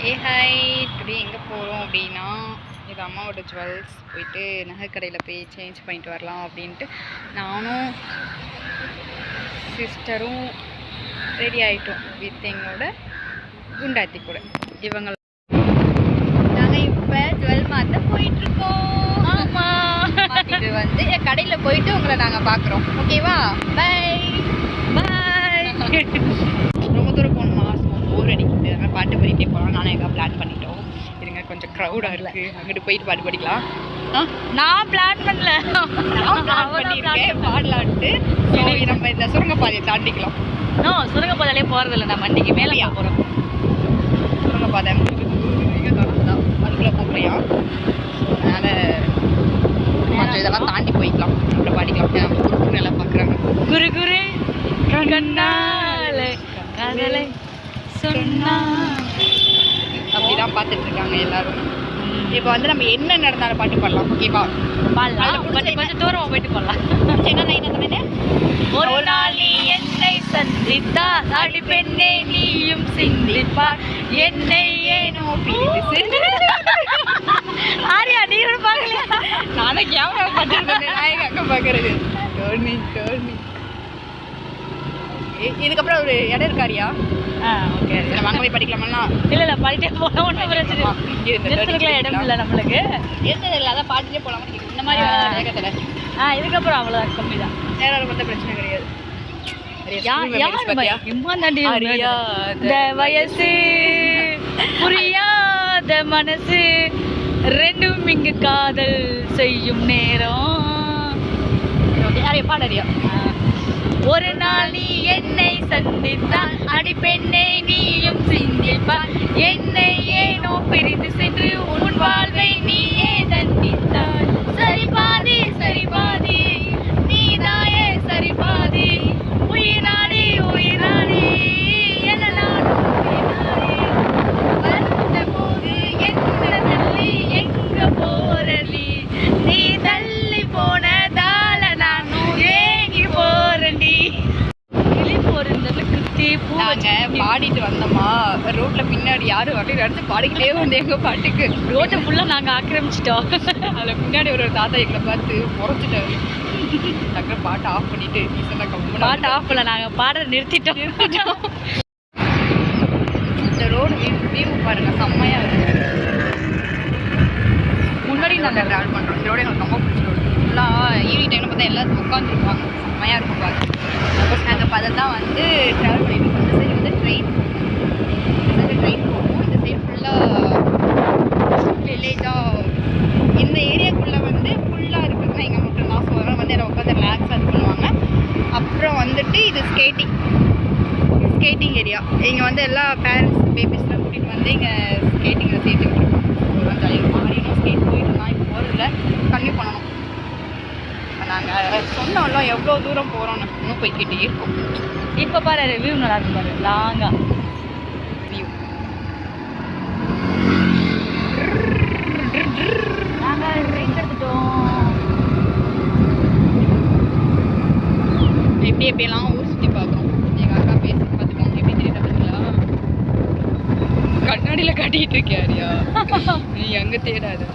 Hi today எங்கே போகிறோம் அப்படின்னா இது அம்மாவோட ஜுவல்ஸ் போயிட்டு நகைக்கடையில் போய் சேஞ்ச் பண்ணிட்டு வரலாம் அப்படின்ட்டு நானும் சிஸ்டரும் ரெடி ஆகிட்டோம் வித் எங்களோட குண்டாத்தி கூட இவங்க நாங்கள் இப்போ ஜுவல் மாற்ற போயிட்டுருக்கோம். ஆமாம், மாற்றிட்டு வந்து கடையில் போயிட்டு உங்களை நாங்கள் பார்க்குறோம். ஓகேவா? பாய் பாய். ரொம்ப தூரம் போகணுமா? போர் அடிக்குது, அதனால் பாட்டு படிக்கிட்டே போகலாம். நானும் எங்கே பிளான் பண்ணிட்டோம். இருங்க, கொஞ்சம் க்ரௌடாக இருக்குது, அங்கிட்டு போயிட்டு பாட்டு படிக்கலாம். நான் பிளான் பண்ணல, நான் பிளான் பண்ணியிருக்கேன் பாடலான்ட்டு. சரி, நம்ம இந்த சுரங்கப்பாதையை தாண்டிக்கலாம். சுரங்கப்பாதையிலே போகிறதில்ல, நான் வண்டிக்கு மேலே போகிறோம். சுரங்கப்பாதை இங்கே தான் அதுக்குள்ளே போகலையா, அதனால் கொஞ்சம் இதெல்லாம் தாண்டி போய்க்கலாம், அப்புறம் பாடிக்கலாம். குரு நல்லா பார்க்குறாங்க. குரு குரு கண்ணாலே காதலை சொன்னா அப்படிதான் பார்த்துட்டு இருக்காங்க எல்லாரும். இப்போ வந்து நம்ம என்ன நடந்தாலும் பாட்டு பாடலாம். ஓகேவா? கொஞ்சம் தூரம் போயிட்டு போடலாம். என்ன லைன் சொன்னேன்னு? ஒரு நாள் நீ என்னை சந்தித்தா அடி பெண்ணே நீயும் சிந்திப்பார் என்னை ஏனோ ஆரியா நீ பார்க்கலையா? நானே கேமரா பார்த்துருக்கேன். நான் எங்கள் அக்கா பார்க்கறது. டோர்னி டோர்னி. இதுக்கப்புறம் ஒரு இடம் இருக்காரியா? ஓகே, வாங்க போய் படிக்கலாமா? இல்லை பாடிட்டே போகலாம், ஒன்றும் பிரச்சனை இல்லை. இடம் இல்லை நம்மளுக்கு, இருந்ததில்லை, அதான் பாடிட்டே போகலாமா இந்த மாதிரி வேகத்தில். இதுக்கப்புறம் அவ்வளோ கம்மி தான், நேரம் பார்த்தா பிரச்சனை கிடையாது. இந்த வயசு புரியாத மனசு ரெண்டும் இங்கு காதல் செய்யும் நேரம். பாடறியா? ஒரு நாள் நீ என்னை சந்தித்தால் அடி பெண்ணை நீயும் சிந்திப்பார் என்னை ஏனோ பிரிந்து சென்று உன் வாழ்வை நீயே தண்டித்தாய். சரி பாதி சரி பாதி நீதாயே சரி பாதி உயிராடி உயிராடி என நானும் வந்த போது என்ன தள்ளி எங்க போறலி நீ தள்ளி போனதால நானும் ஏங்கி போறண்டி. நாங்கள் பாடிட்டு வந்தோமா, ரோட்டில் பின்னாடி யாரும் வரல, அடுத்து பாடிக்கிட்டே வந்து எங்கள் பாட்டுக்கு ரோட்டை ஃபுல்லாக நாங்கள் ஆக்கிரமிச்சிட்டோம். அதில் பின்னாடி ஒரு தாத்தா எங்களை பார்த்து முறைச்சிட்டாரு. டக்குனு பாட்டை ஆஃப் பண்ணிட்டு பாட்டு ஆஃப் பண்ணல, நாங்கள் பாட நிறுத்திட்டோம். இந்த ரோடு வியூ பாருங்க, செம்மையாக இருக்குது. முன்னாடி நாங்கள் ட்ராவல் பண்ணுறோம். இந்த ரோடு எங்களுக்கு ரொம்ப பிடிச்சிருக்கு. ஃபுல்லாக ஈவினிங் டைமில் பார்த்தா எல்லாரும் உட்காந்துருப்பாங்க, செம்மையாக இருக்கும் பார்த்து. சப்போஸ் நாங்கள் இப்போ அதை தான் வந்து ட்ராவல் பண்ணிட்டு இருக்கோம். இந்த சைடு வந்து ட்ரெயின் போகும், இந்த சைடு ஃபுல்லாக வில்லேஜாக. இந்த ஏரியாக்குள்ளே வந்து ஃபுல்லாக இருக்குதுன்னா எங்கள் மட்டும்தான். ஸோ அதனால் வந்து அதை உட்காந்து ரிலாக்ஸாக இது பண்ணுவாங்க. அப்புறம் வந்துட்டு இது ஸ்கேட்டிங் ஏரியா. இங்கே வந்து எல்லா பேரண்ட்ஸ் பேபிஸ்லாம் கூட்டிகிட்டு வந்து இங்கே ஸ்கேட்டிங்கில் சேர்த்து விட்டுருக்கோம். ஜாலியாக மாறினோம், ஸ்கேட் போயிட்டு தான் இப்போ போகிறதில்ல, கன்டினியூ பண்ணணும். நாங்கள் சொன்னோம்ல எவ்வளோ தூரம் போகிறோன்னு, இன்னும் போய்கிட்டே இருக்கோம். இப்போ பாரு வியூ நல்லா இருக்கும் பாரு, லாங்காக வியூ. நாங்கள் ட்ரெயின் எடுத்துட்டோம். எப்படியெல்லாம் ஊர் சுற்றி பார்க்குறோம். எங்கள் அக்கா பேசி பார்த்துக்கோங்க, எப்படி தெரியுது பார்த்தீங்களா? கண்ணாடியில் காட்டிகிட்டு இருக்கியாரியா? நீ அங்கே தேடாது.